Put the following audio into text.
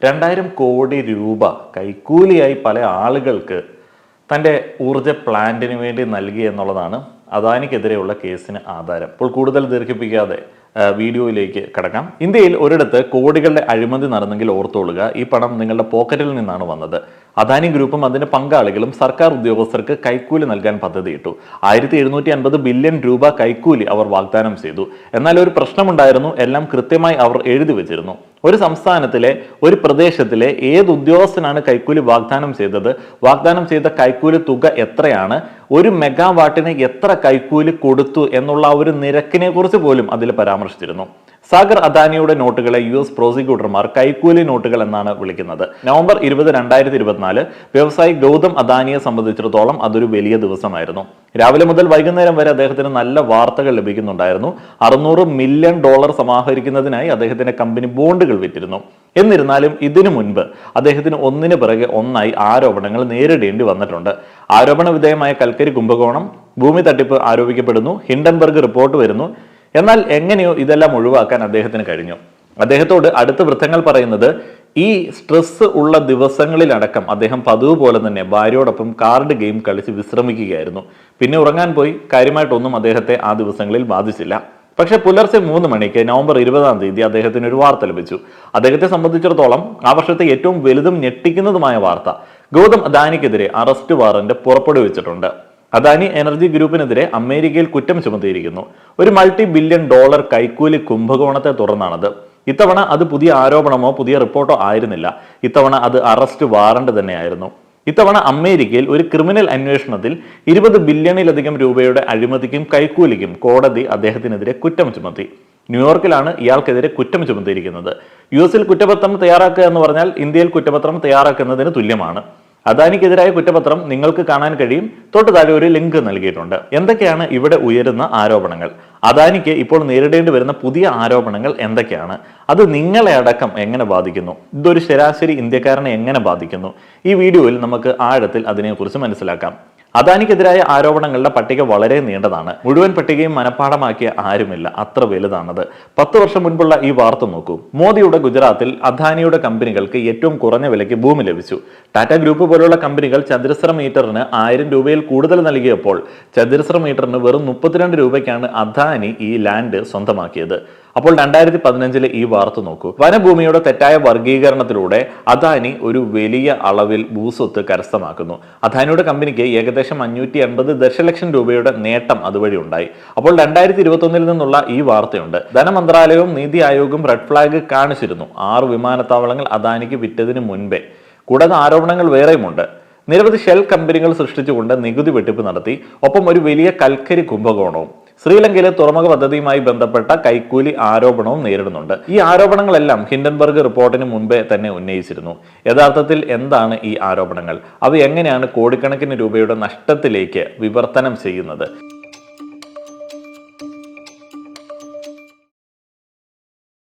2000 കോടി രൂപ കൈക്കൂലിയായി പല ആളുകൾക്ക് തൻ്റെ ഊർജ്ജ പ്ലാന്റിന് വേണ്ടി നൽകി എന്നുള്ളതാണ് അദാനിക്കെതിരെയുള്ള കേസിന് ആധാരം. അപ്പോൾ കൂടുതൽ ദീർഘിപ്പിക്കാതെ വീഡിയോയിലേക്ക് കടക്കാം. ഇന്ത്യയിൽ ഒരിടത്ത് കോടികളുടെ അഴിമതി നടന്നെങ്കിൽ ഓർത്തോളുക, ഈ പണം നിങ്ങളുടെ പോക്കറ്റിൽ നിന്നാണ് വന്നത്. അദാനി ഗ്രൂപ്പും അതിന്റെ പങ്കാളികളും സർക്കാർ ഉദ്യോഗസ്ഥർക്ക് കൈക്കൂലി നൽകാൻ പദ്ധതിയിട്ടു. 1750 ബില്യൺ രൂപ കൈക്കൂലി അവർ വാഗ്ദാനം ചെയ്തു. എന്നാൽ ഒരു പ്രശ്നമുണ്ടായിരുന്നു, എല്ലാം കൃത്യമായി അവർ എഴുതി വെച്ചിരുന്നു. ഒരു സംസ്ഥാനത്തിലെ ഒരു പ്രദേശത്തിലെ ഏത് ഉദ്യോഗസ്ഥനാണ് കൈക്കൂലി വാഗ്ദാനം ചെയ്തത്, വാഗ്ദാനം ചെയ്ത കൈക്കൂലി തുക എത്രയാണ്, ഒരു മെഗാവാട്ടിന് എത്ര കൈക്കൂലി കൊടുത്തു എന്നുള്ള ഒരു നിരക്കിനെ കുറിച്ച് പോലും അതിൽ പരാമർശിച്ചിരുന്നു. സാഗർ അദാനിയുടെ നോട്ടുകളെ US പ്രോസിക്യൂട്ടർമാർ കൈക്കൂലി നോട്ടുകൾ എന്നാണ് വിളിക്കുന്നത്. നവംബർ 20, 2024 വ്യവസായി ഗൗതം അദാനിയെ സംബന്ധിച്ചിടത്തോളം അതൊരു വലിയ ദിവസമായിരുന്നു. രാവിലെ മുതൽ വൈകുന്നേരം വരെ അദ്ദേഹത്തിന് നല്ല വാർത്തകൾ ലഭിക്കുന്നുണ്ടായിരുന്നു. $600 മില്യൺ സമാഹരിക്കുന്നതിനായി അദ്ദേഹത്തിന്റെ കമ്പനി ബോണ്ടുകൾ വിറ്റിരുന്നു. എന്നിരുന്നാലും ഇതിനു മുൻപ് അദ്ദേഹത്തിന് ഒന്നിനു പിറകെ ഒന്നായി ആരോപണങ്ങൾ നേരിടേണ്ടി വന്നിട്ടുണ്ട്. ആരോപണ വിധേയമായ കൽക്കരി കുംഭകോണം, ഭൂമി തട്ടിപ്പ് ആരോപിക്കപ്പെടുന്നു, ഹിൻഡൻബർഗ് റിപ്പോർട്ട് വരുന്നു. എന്നാൽ എങ്ങനെയോ ഇതെല്ലാം ഒഴിവാക്കാൻ അദ്ദേഹത്തിന് കഴിഞ്ഞു. അദ്ദേഹത്തോട് അടുത്ത വൃത്തങ്ങൾ പറയുന്നത് ഈ സ്ട്രെസ് ഉള്ള ദിവസങ്ങളിലടക്കം അദ്ദേഹം പതിവ് പോലെ തന്നെ ഭാര്യയോടൊപ്പം കാർഡ് ഗെയിം കളിച്ച് വിശ്രമിക്കുകയായിരുന്നു. പിന്നെ ഉറങ്ങാൻ പോയി, കാര്യമായിട്ടൊന്നും അദ്ദേഹത്തെ ആ ദിവസങ്ങളിൽ ബാധിച്ചില്ല. പക്ഷെ പുലർച്ചെ 3 മണിക്ക് നവംബർ 20 അദ്ദേഹത്തിന് ഒരു വാർത്ത ലഭിച്ചു. അദ്ദേഹത്തെ സംബന്ധിച്ചിടത്തോളം ആ വർഷത്തെ ഏറ്റവും വലുതും ഞെട്ടിക്കുന്നതുമായ വാർത്ത. ഗൗതം അദാനിക്കെതിരെ അറസ്റ്റ് വാറന്റ് പുറപ്പെടുവിച്ചിട്ടുണ്ട്. അദാനി എനർജി ഗ്രൂപ്പിനെതിരെ അമേരിക്കയിൽ കുറ്റം ചുമത്തിയിരിക്കുന്നു. ഒരു $multi-billion കൈക്കൂലി കുംഭകോണത്തെ തുടർന്നാണത്. ഇത്തവണ അത് പുതിയ ആരോപണമോ പുതിയ റിപ്പോർട്ടോ ആയിരുന്നില്ല. ഇത്തവണ അത് അറസ്റ്റ് വാറന്റ് തന്നെയായിരുന്നു. ഇത്തവണ അമേരിക്കയിൽ ഒരു ക്രിമിനൽ അന്വേഷണത്തിൽ 20 ബില്യണിലധികം രൂപയുടെ അഴിമതിക്കും കൈക്കൂലിക്കും കോടതി അദ്ദേഹത്തിനെതിരെ കുറ്റം ചുമത്തി. ന്യൂയോർക്കിലാണ് ഇയാൾക്കെതിരെ കുറ്റം ചുമത്തിയിരിക്കുന്നത്. US കുറ്റപത്രം തയ്യാറാക്കുക എന്ന് പറഞ്ഞാൽ ഇന്ത്യയിൽ കുറ്റപത്രം തയ്യാറാക്കുന്നതിന് തുല്യമാണ്. അദാനിക്കെതിരായ കുറ്റപത്രം നിങ്ങൾക്ക് കാണാൻ കഴിയും. തൊട്ട് താഴെ ഒരു ലിങ്ക് നൽകിയിട്ടുണ്ട്. എന്തൊക്കെയാണ് ഇവിടെ ഉയരുന്ന ആരോപണങ്ങൾ? അദാനിക്ക് ഇപ്പോൾ നേരിടേണ്ടി വരുന്ന പുതിയ ആരോപണങ്ങൾ എന്തൊക്കെയാണ്? അത് നിങ്ങളെ അടക്കം എങ്ങനെ ബാധിക്കുന്നു? ഇതൊരു ശരാശരി ഇന്ത്യക്കാരനെ എങ്ങനെ ബാധിക്കുന്നു? ഈ വീഡിയോയിൽ നമുക്ക് ആഴത്തിൽ അതിനെക്കുറിച്ച് മനസ്സിലാക്കാം. അദാനിക്കെതിരായ ആരോപണങ്ങളുടെ പട്ടിക വളരെ നീണ്ടതാണ്. മുഴുവൻ പട്ടികയും മനഃപ്പാഠമാക്കിയ ആരുമില്ല, അത്ര വലുതാണത്. 10 വർഷം മുൻപുള്ള ഈ വാർത്ത നോക്കൂ. മോദിയുടെ ഗുജറാത്തിൽ അദാനിയുടെ കമ്പനികൾക്ക് ഏറ്റവും കുറഞ്ഞ വിലയ്ക്ക് ഭൂമി ലഭിച്ചു. ടാറ്റ ഗ്രൂപ്പ് പോലുള്ള കമ്പനികൾ ചതുരശ്ര മീറ്ററിന് 1000 രൂപയിൽ കൂടുതൽ നൽകിയപ്പോൾ ചതുരശ്ര മീറ്ററിന് വെറും 32 രൂപയ്ക്കാണ് അദാനി ഈ ലാൻഡ് സ്വന്തമാക്കിയത്. അപ്പോൾ 2015 ഈ വാർത്ത നോക്കൂ. വനഭൂമിയുടെ തെറ്റായ വർഗീകരണത്തിലൂടെ അദാനി ഒരു വലിയ അളവിൽ ഭൂസ്വത്ത് കരസ്ഥമാക്കുന്നു. അദാനിയുടെ കമ്പനിക്ക് ഏകദേശം 580 ദശലക്ഷം രൂപയുടെ നേട്ടം അതുവഴി ഉണ്ടായി. അപ്പോൾ 2021 നിന്നുള്ള ഈ വാർത്തയുണ്ട്. ധനമന്ത്രാലയവും നീതി ആയോഗും റെഡ് ഫ്ലാഗ് കാണിച്ചിരുന്നു. 6 വിമാനത്താവളങ്ങൾ അദാനിക്ക് വിറ്റതിന് മുൻപേ. കൂടാതെ ആരോപണങ്ങൾ വേറെയുമുണ്ട്. നിരവധി ഷെൽ കമ്പനികൾ സൃഷ്ടിച്ചുകൊണ്ട് നികുതി വെട്ടിപ്പ് നടത്തി. ഒപ്പം ഒരു വലിയ കൽക്കരി കുംഭകോണവും. ശ്രീലങ്കയിലെ തുറമുഖ പദ്ധതിയുമായി ബന്ധപ്പെട്ട കൈക്കൂലി ആരോപണവും നേരിടുന്നുണ്ട്. ഈ ആരോപണങ്ങളെല്ലാം ഹിൻഡൻബർഗ് റിപ്പോർട്ടിന് മുൻപേ തന്നെ ഉന്നയിച്ചിരുന്നു. യഥാർത്ഥത്തിൽ എന്താണ് ഈ ആരോപണങ്ങൾ? അവ എങ്ങനെയാണ് കോടിക്കണക്കിന് രൂപയുടെ നഷ്ടത്തിലേക്ക് വിവർത്തനം ചെയ്യുന്നത്?